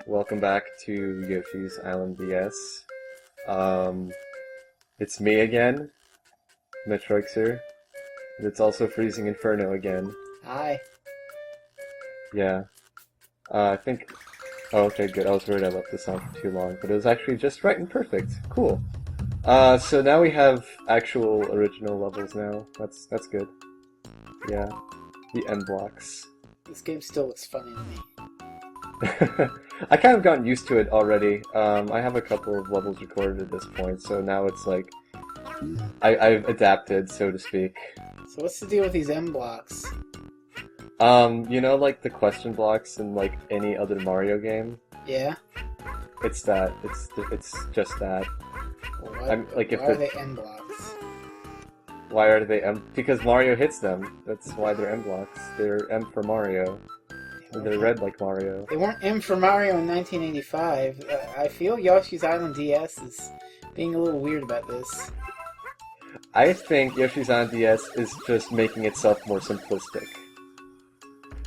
welcome back to Yoshi's Island DS. Um, it's me again, Metroixer, and it's also Freezing Inferno again. Hi. Yeah, I think... Oh, okay, good. I was worried I left this on for too long, but it was actually just right and perfect. Cool. So now we have actual original levels now. That's good. Yeah, the end blocks. This game still looks funny to me. I kind of gotten used to it already. I have a couple of levels recorded at this point, so now it's like I've adapted, so to speak. So what's the deal with these M blocks? You know, like the question blocks in like any other Mario game. Yeah? It's that. It's just that. Well, Why are they M blocks? Why are they M? Because Mario hits them. That's why they're M blocks. They're M for Mario. They're red like Mario. They weren't M for Mario in 1985. I feel Yoshi's Island DS is being a little weird about this. I think Yoshi's Island DS is just making itself more simplistic.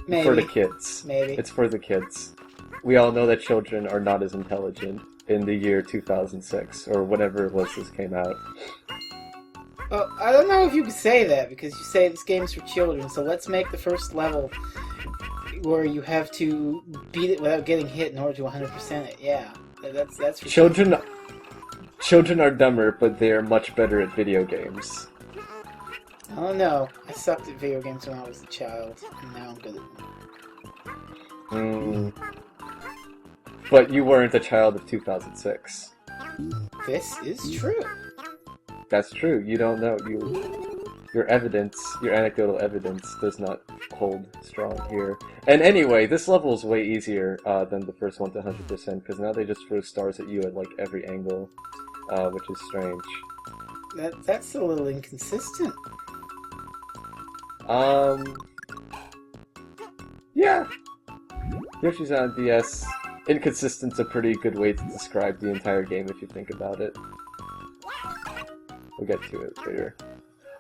Maybe. For the kids. Maybe. It's for the kids. We all know that children are not as intelligent in the year 2006, or whenever it was this came out. Well, I don't know if you could say that, because you say this game's for children, so let's make the first level where you have to beat it without getting hit in order to 100% it. Yeah, that's for children. Children are dumber, but they are much better at video games. I don't know. I sucked at video games when I was a child, and now I'm good at them. But you weren't a child of 2006. This is true. That's true. You don't know. Your evidence, your anecdotal evidence, does not hold strong here. And anyway, this level is way easier than the first one to 100%, because now they just throw stars at you at like every angle, which is strange. That's a little inconsistent. Yeah. Yoshi's on DS. Inconsistent's a pretty good way to describe the entire game if you think about it. We'll get to it later.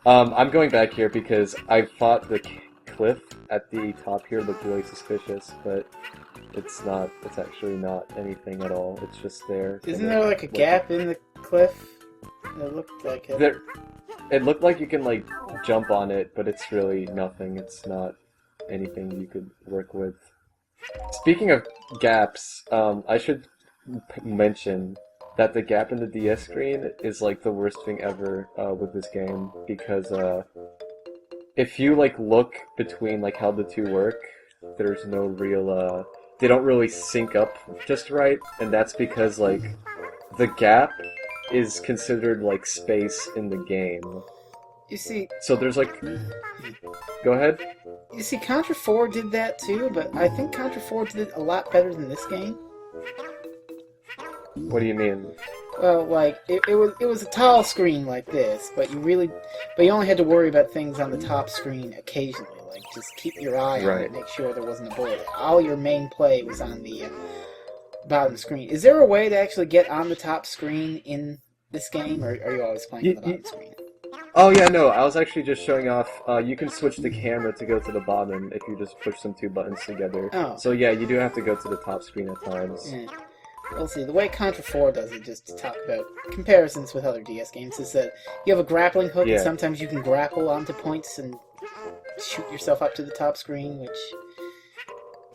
I'm going back here because I thought the cliff at the top here looked really suspicious, but it's not. It's actually not anything at all. It's just there. Isn't there like a gap in the cliff? It looked like it. It looked like you can like jump on it, but it's really nothing. It's not anything you could work with. Speaking of gaps, I should mention that the gap in the DS screen is like the worst thing ever with this game, because if you like look between like how the two work, there's no real they don't really sync up just right, and that's because like the gap is considered like space in the game. You see, so there's like, go ahead. You see, Contra 4 did that too, but I think Contra 4 did it a lot better than this game. What do you mean? Well, like it was a tall screen like this, but you only had to worry about things on the top screen occasionally. Like just keep your eye on it, make sure there wasn't a bullet. All your main play was on the bottom screen. Is there a way to actually get on the top screen in this game, or are you always playing on the bottom screen? Oh yeah, no, I was actually just showing off, you can switch the camera to go to the bottom if you just push some two buttons together. Oh. So yeah, you do have to go to the top screen at times. Yeah. Well, see, the way Contra 4 does it, just to talk about comparisons with other DS games, is that you have a grappling hook, and sometimes you can grapple onto points and shoot yourself up to the top screen, which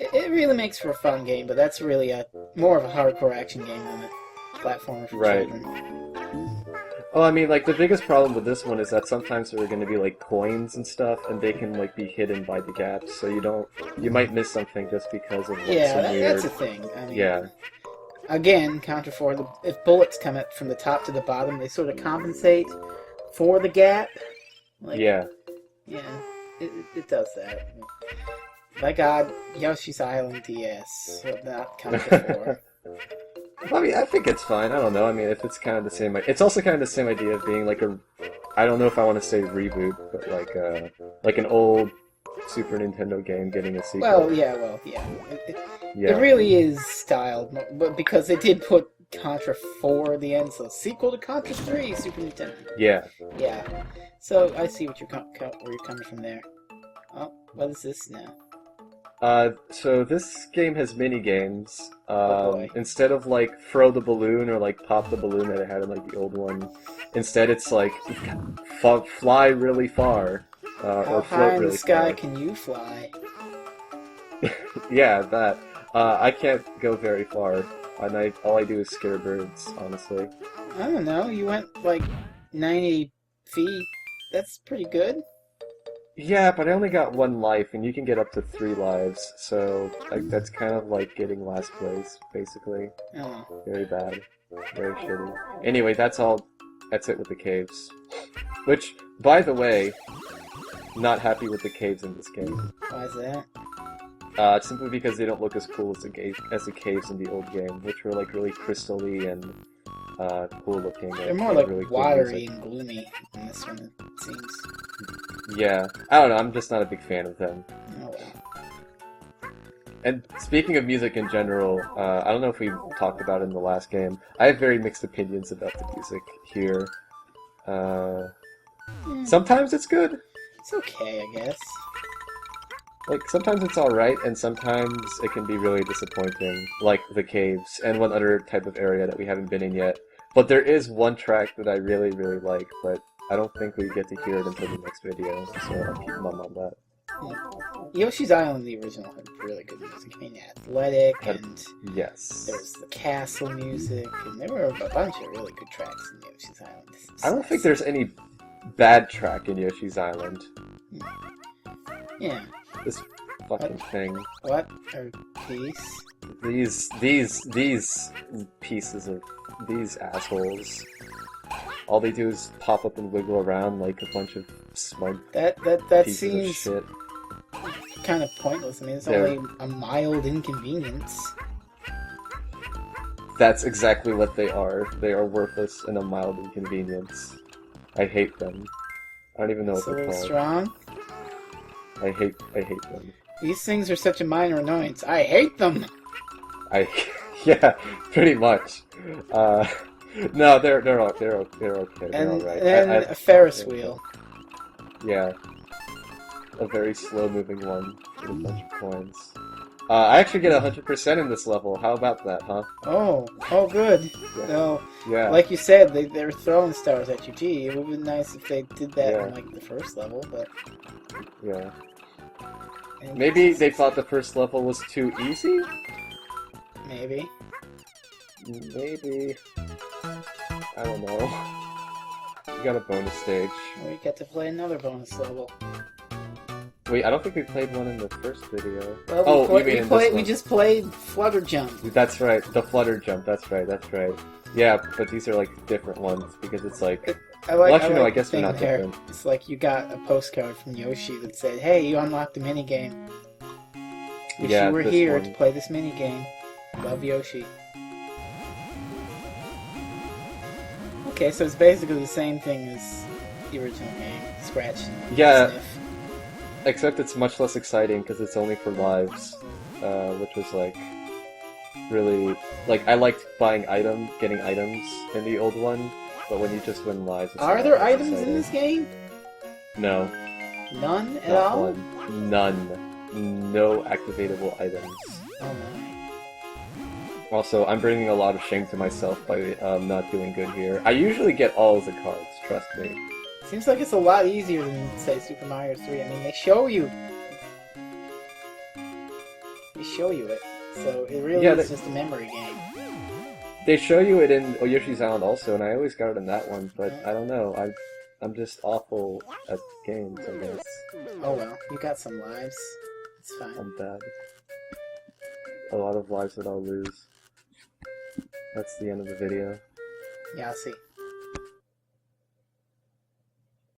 it really makes for a fun game, but that's really more of a hardcore action game than a platformer for children. Oh, I mean, like, the biggest problem with this one is that sometimes there are going to be, like, coins and stuff, and they can, like, be hidden by the gaps, so you might miss something just because of what's that's a thing. I mean, again, Contra 4, if bullets come from the top to the bottom, they sort of compensate for the gap. Like, yeah, it does that. By God, Yoshi's Island DS, not Contra 4. I mean, I think it's fine. I don't know. I mean, if it's kind of the same... It's also kind of the same idea of being like a... I don't know if I want to say reboot, but like an old Super Nintendo game getting a sequel. Well, yeah. It really is styled, but because they did put Contra 4 at the end, so sequel to Contra 3, Super Nintendo. Yeah. Yeah. So I see where you're coming from there. Oh, what is this now? So this game has mini games. Oh boy. Instead of like throw the balloon or like pop the balloon that it had in like the old one, instead it's like fly really far, How or high float in the really sky far. can you fly? Yeah, that. I can't go very far, and all I do is scare birds, honestly. I don't know. You went like 90 feet. That's pretty good. Yeah, but I only got one life, and you can get up to 3 lives, so like that's kind of like getting last place, basically. Oh, Very bad. Very shitty. Anyway, that's all. That's it with the caves. Which, by the way, not happy with the caves in this game. why is that? Simply because they don't look as cool as the caves in the old game, which were like really crystally and cool looking. They're And more had like really good watery music. and gloomy in this one, it seems. Yeah, I don't know. I'm just not a big fan of them. Oh well. And speaking of music in general, I don't know if we talked about it in the last game. I have very mixed opinions about the music here. Sometimes it's good. It's okay, I guess. Like, sometimes it's alright, and sometimes it can be really disappointing, like the caves, and one other type of area that we haven't been in yet. But there is one track that I really, really like, but I don't think we get to hear it until the next video, so I'll keep mum on that. Yoshi's Island, the original, had really good music. I mean, athletic, and Yes. there was the castle music, and there were a bunch of really good tracks in Yoshi's Island. I don't think there's any bad track in Yoshi's Island. Yeah. This fucking thing. What are these? These pieces of these assholes. All they do is pop up and wiggle around like a bunch of smug That pieces of seems shit. kind of pointless. I mean, it's They're- only a mild inconvenience. That's exactly what they are. They are worthless and a mild inconvenience. I hate them. I don't even know It's what a they're little called. strong. I hate them. These things are such a minor annoyance. I hate them! Yeah, pretty much. No, they're okay. They're And alright. then I- a Ferris wheel. Yeah, a very slow-moving one with a bunch of coins. I actually get 100% in this level. How about that, huh? Oh, good. Yeah. No, Yeah. like you said, they're throwing stars at you. Gee, it would have been nice if they did that Yeah. in like the first level, but Yeah. and Maybe they thought the first level was too easy? maybe. Maybe. I don't know. We got a bonus stage. We get to play another bonus level. Wait, I don't think we played one in the first video. Well, Oh, we, you mean in this we one. just played Flutter Jump. That's right, the flutter jump, that's right. Yeah, but these are like different ones because it's like... I like, Well, actually, no, like I guess the they're thing not there. different. It's like you got a postcard from Yoshi that said, "Hey, you unlocked the minigame. Wish Yeah, you were this here one. to play this minigame. Love, Yoshi." Okay, so it's basically the same thing as the original game. Scratch and Yeah. sniff. Except it's much less exciting because it's only for lives, which was like really like I liked getting items in the old one, but when you just win lives, it's Are not there as items exciting. in this game? No, None at not all? one, none, no activatable items. Oh my. Also, I'm bringing a lot of shame to myself by not doing good here. I usually get all of the cards, trust me. Seems like it's a lot easier than, say, Super Mario 3. I mean, they show you. They show you it. So it really is just a memory game. They show you it in Yoshi's Island also, and I always got it in that one, but I don't know. I'm just awful at games, I guess. Oh well, you got some lives. It's fine. I'm bad. A lot of lives that I'll lose. That's the end of the video. Yeah, I'll see.